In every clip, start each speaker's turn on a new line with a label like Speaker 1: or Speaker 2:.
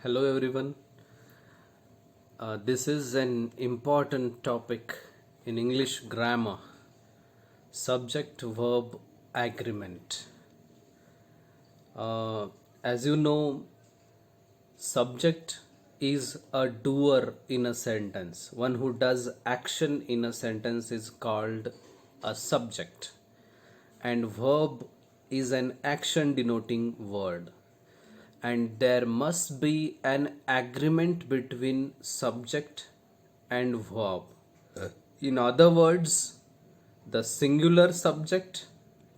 Speaker 1: Hello everyone. This is an important topic in English grammar, subject verb agreement. As you know, subject is a doer in a sentence. One who does action in a sentence is called a subject, and verb is an action denoting word. And there must be an agreement between subject and verb. In other words, the singular subject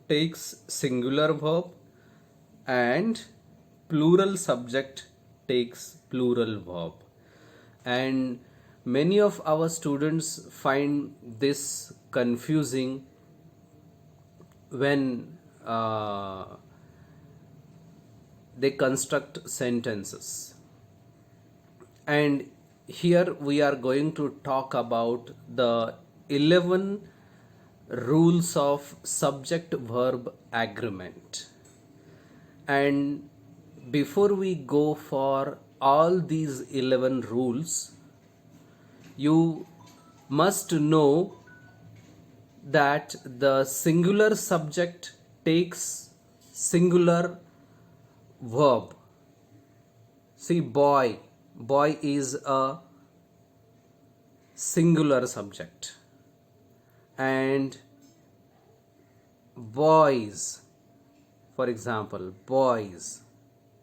Speaker 1: takes singular verb and plural subject takes plural verb. And many of our students find this confusing when they construct sentences. And here we are going to talk about the 11 rules of subject verb agreement. And before we go for all these 11 rules, you must know that the singular subject takes singular verb. See, boy is a singular subject, and boys, for example, boys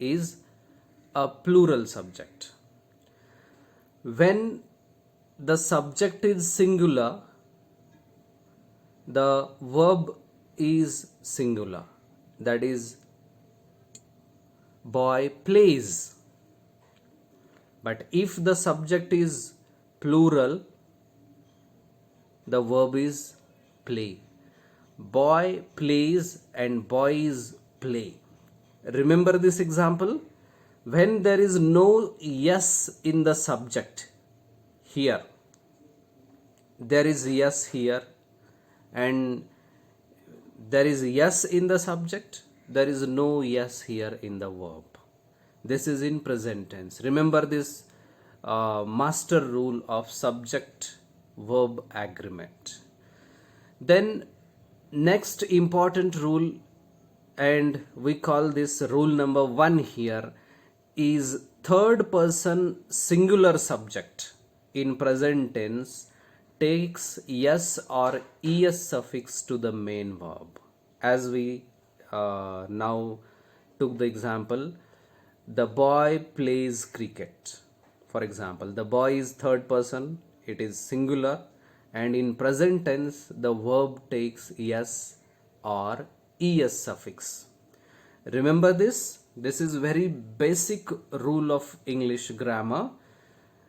Speaker 1: is a plural subject. When the subject is singular, the verb is singular, that is, boy plays. But if the subject is plural, the verb is play. Boy plays and boys play. Remember this example? When there is no yes in the subject here, there is yes here, and there is yes in the subject, there is no yes here in the verb. This is in present tense. Remember this master rule of subject verb agreement. Then next important rule, and we call this rule number 1 here, is third person singular subject in present tense takes yes or es suffix to the main verb. As we now took the example, the boy plays cricket. For example, the boy is third person, it is singular, and in present tense the verb takes yes or es suffix. Remember this? This is very basic rule of English grammar.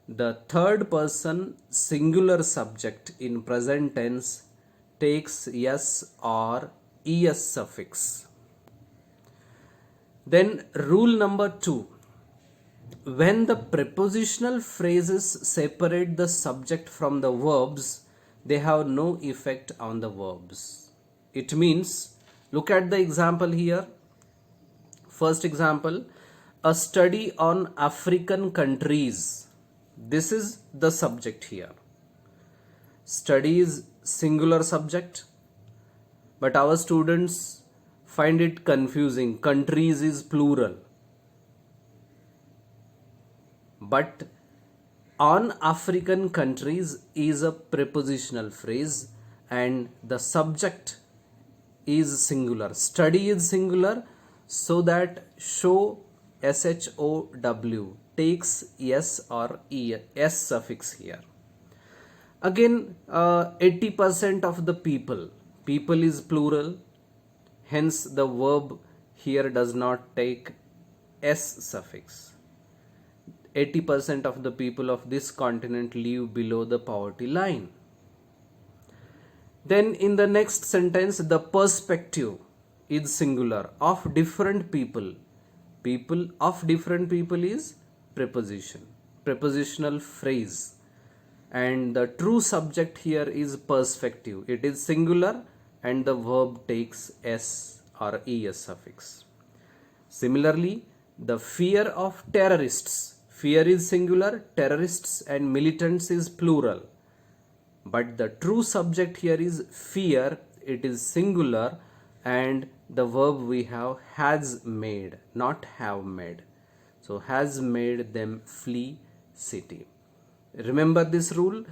Speaker 1: The third person singular subject in present tense takes yes or es suffix. Then rule number 2. When the prepositional phrases separate the subject from the verbs, they have no effect on the verbs. It means, look at the example here. First example, a study on African countries. This is the subject here. Study is singular subject, but our students find it confusing. Countries is plural. But on African countries is a prepositional phrase and the subject is singular. Study is singular, so that show SHOW takes yes or es suffix here. Again, 80% of the people is plural, hence the verb here does not take s suffix. 80% of the people of this continent live below the poverty line. Then in the next sentence, the perspective is singular of different people. People of different people is preposition, prepositional phrase. And the true subject here is perspective. It is singular and the verb takes s or es suffix. Similarly, the fear of terrorists Fear is singular, terrorists and militants is plural. But the true subject here is fear, it is singular, and the verb we have has made, not have made. So has made them flee city. Remember this rule.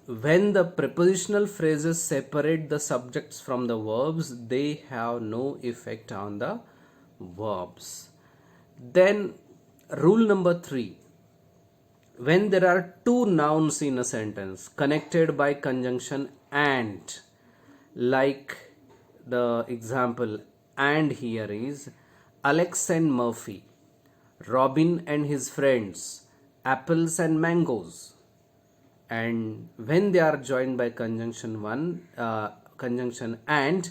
Speaker 1: When the prepositional phrases separate the subjects from the verbs, they have no effect on the verbs. Then rule number 3. When there are two nouns in a sentence connected by conjunction and, like the example and here is Alex and Murphy, Robin and his friends, apples and mangoes. And when they are joined by conjunction and,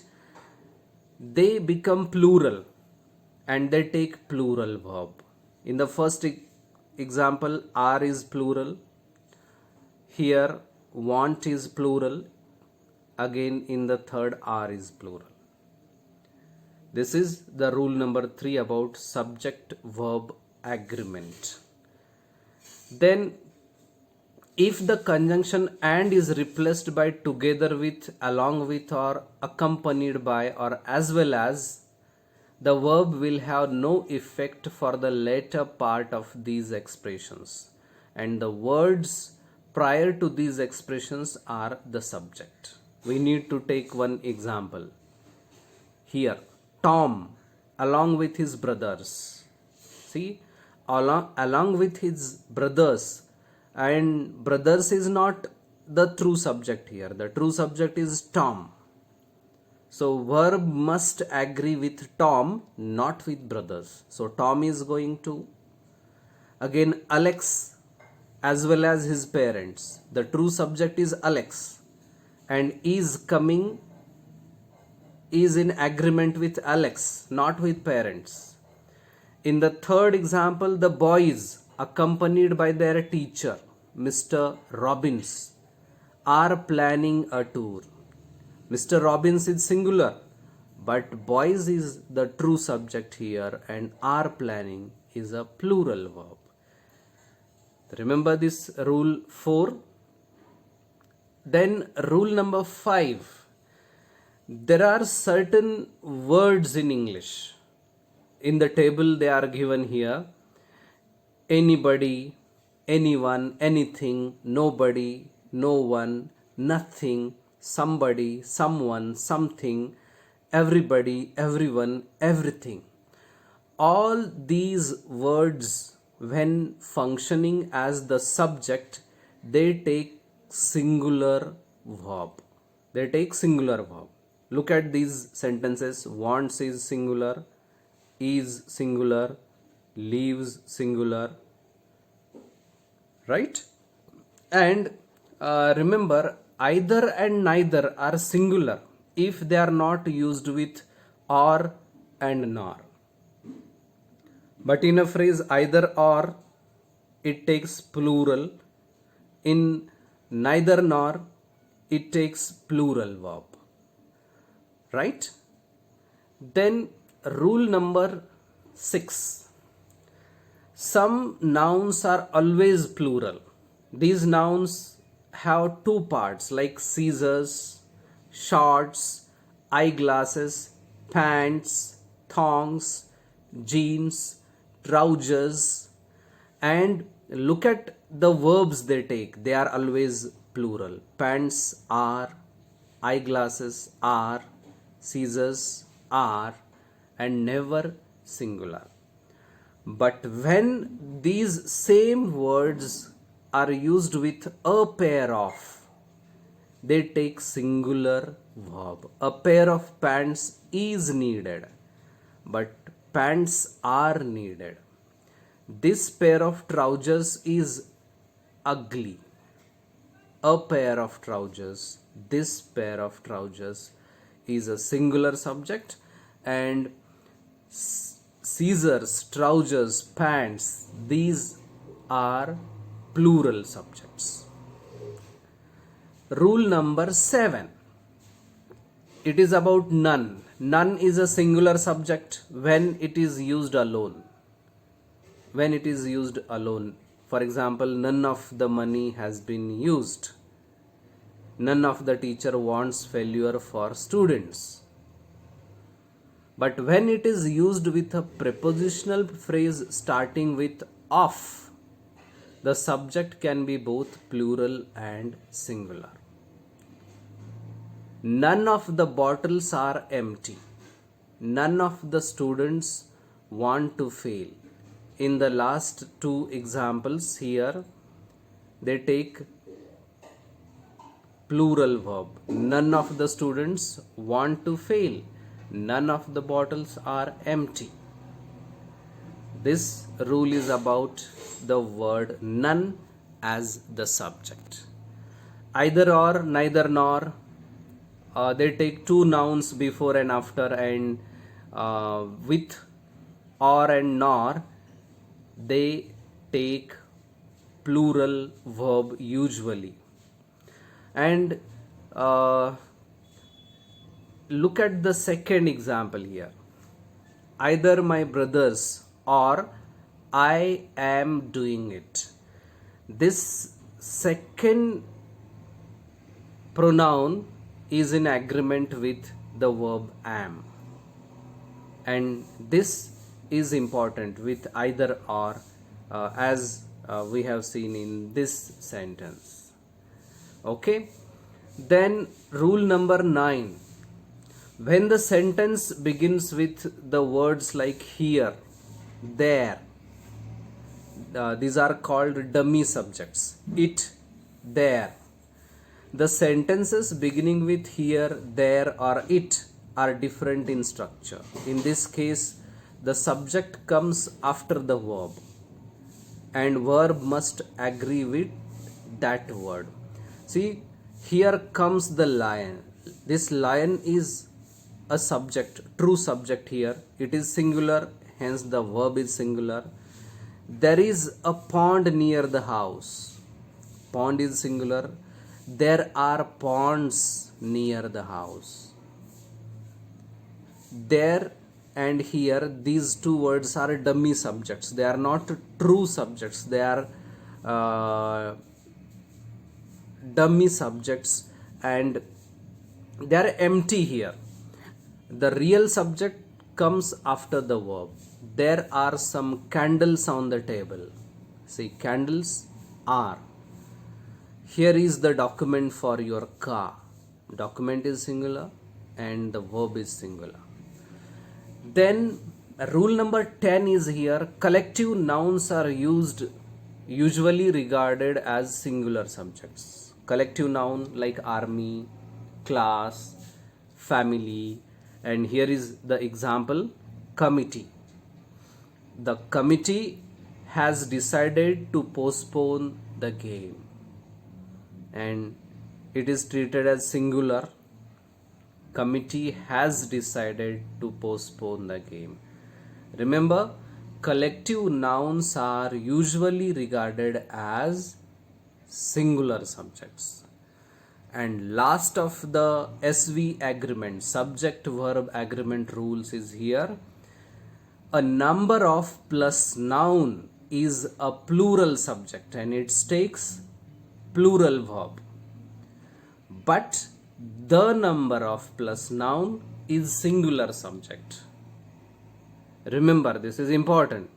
Speaker 1: they become plural and they take plural verb. In the first example, are is plural. Here, want is plural. Again, in the third, are is plural. This is the rule number 3 about subject-verb agreement. Then, if the conjunction and is replaced by together with, along with, or accompanied by, or as well as, the verb will have no effect for the later part of these expressions, and the words prior to these expressions are the subject. We need to take one example. Here, Tom along with his brothers. See, along with his brothers, and brothers is not the true subject here. The true subject is Tom. So verb must agree with Tom, not with brothers. So Tom is going to. Again, Alex as well as his parents. The true subject is Alex, and is coming is in agreement with Alex, not with parents. In the third example, the boys accompanied by their teacher, Mr. Robbins, are planning a tour. Mr. Robbins is singular, but boys is the true subject here, and are planning is a plural verb. Remember this rule 4. Then rule number 5. There are certain words in English. In the table they are given here. Anybody, anyone, anything, nobody, no one, nothing, somebody, someone, something, everybody, everyone, everything. All these words, when functioning as the subject, they take singular verb. They take singular verb. Look at these sentences. Wants is singular, is singular, leaves singular, right? And remember, either and neither are singular if they are not used with or and nor. But in a phrase either or, it takes plural. In neither nor, it takes plural verb. Right? Then rule number 6. Some nouns are always plural. These nouns have two parts like scissors, shorts, eyeglasses, pants, thongs, jeans, trousers, and look at the verbs they take. They are always plural. Pants are, eyeglasses are, scissors are, and never singular. But when these same words are used with a pair of, they take singular verb. A pair of pants is needed, but pants are needed. This pair of trousers is ugly. A pair of trousers, this pair of trousers is a singular subject, and scissors, trousers, pants, these are plural subjects. Rule number 7. It is about none. None is a singular subject when it is used alone. when it is used alone. For example, none of the money has been used. None of the teacher wants failure for students. But when it is used with a prepositional phrase starting with of, the subject can be both plural and singular. None of the bottles are empty. None of the students want to fail. In the last two examples here, they take plural verb. None of the students want to fail. None of the bottles are empty. This rule is about the word none as the subject. Either or, neither nor. They take two nouns before and after, and with or and nor they take plural verb usually. And look at the second example here. Either my brothers or I am doing it. This second pronoun is in agreement with the verb am, and this is important with either or, as we have seen in this sentence. Okay, then rule number 9. When the sentence begins with the words like here, there, these are called dummy subjects. It, there. The sentences beginning with here, there or it are different in structure. In this case, the subject comes after the verb and verb must agree with that word. See, here comes the lion. This lion is a subject, true subject here. It is singular, hence the verb is singular. There is a pond near the house. Pond is singular. There are ponds near the house. There and here, these two words are dummy subjects. They are not true subjects. They are dummy subjects and they are empty here. The real subject comes after the verb. There are some candles on the table. See, candles are. Here is the document for your car. Document is singular and the verb is singular. Then rule number 10 is here. Collective nouns are usually regarded as singular subjects. Collective noun like army, class, family, and here is the example, committee. The committee has decided to postpone the game, and it is treated as singular. Committee has decided to postpone the game. Remember, collective nouns are usually regarded as singular subjects. And last of the SV agreement, subject verb agreement rules is here. A number of plus noun is a plural subject and it takes plural verb. But the number of plus noun is singular subject. Remember, this is important.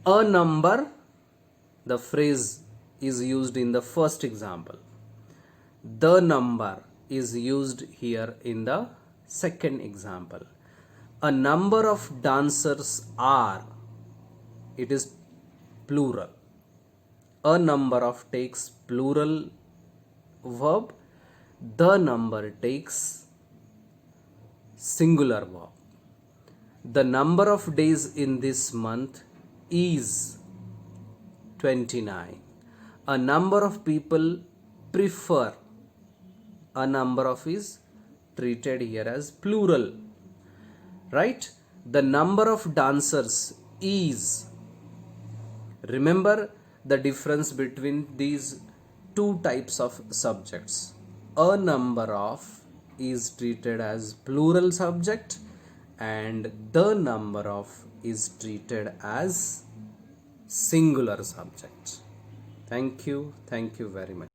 Speaker 1: A number, the phrase is used in the first example. The number is used here in the second example. A number of dancers are, it is plural. A number of takes plural verb. The number takes singular verb. The number of days in this month is 29. A number of people prefer. A number of is treated here as plural. Right? The number of dancers is. Remember the difference between these two types of subjects. A number of is treated as plural subject and the number of is treated as singular subject. Thank you very much.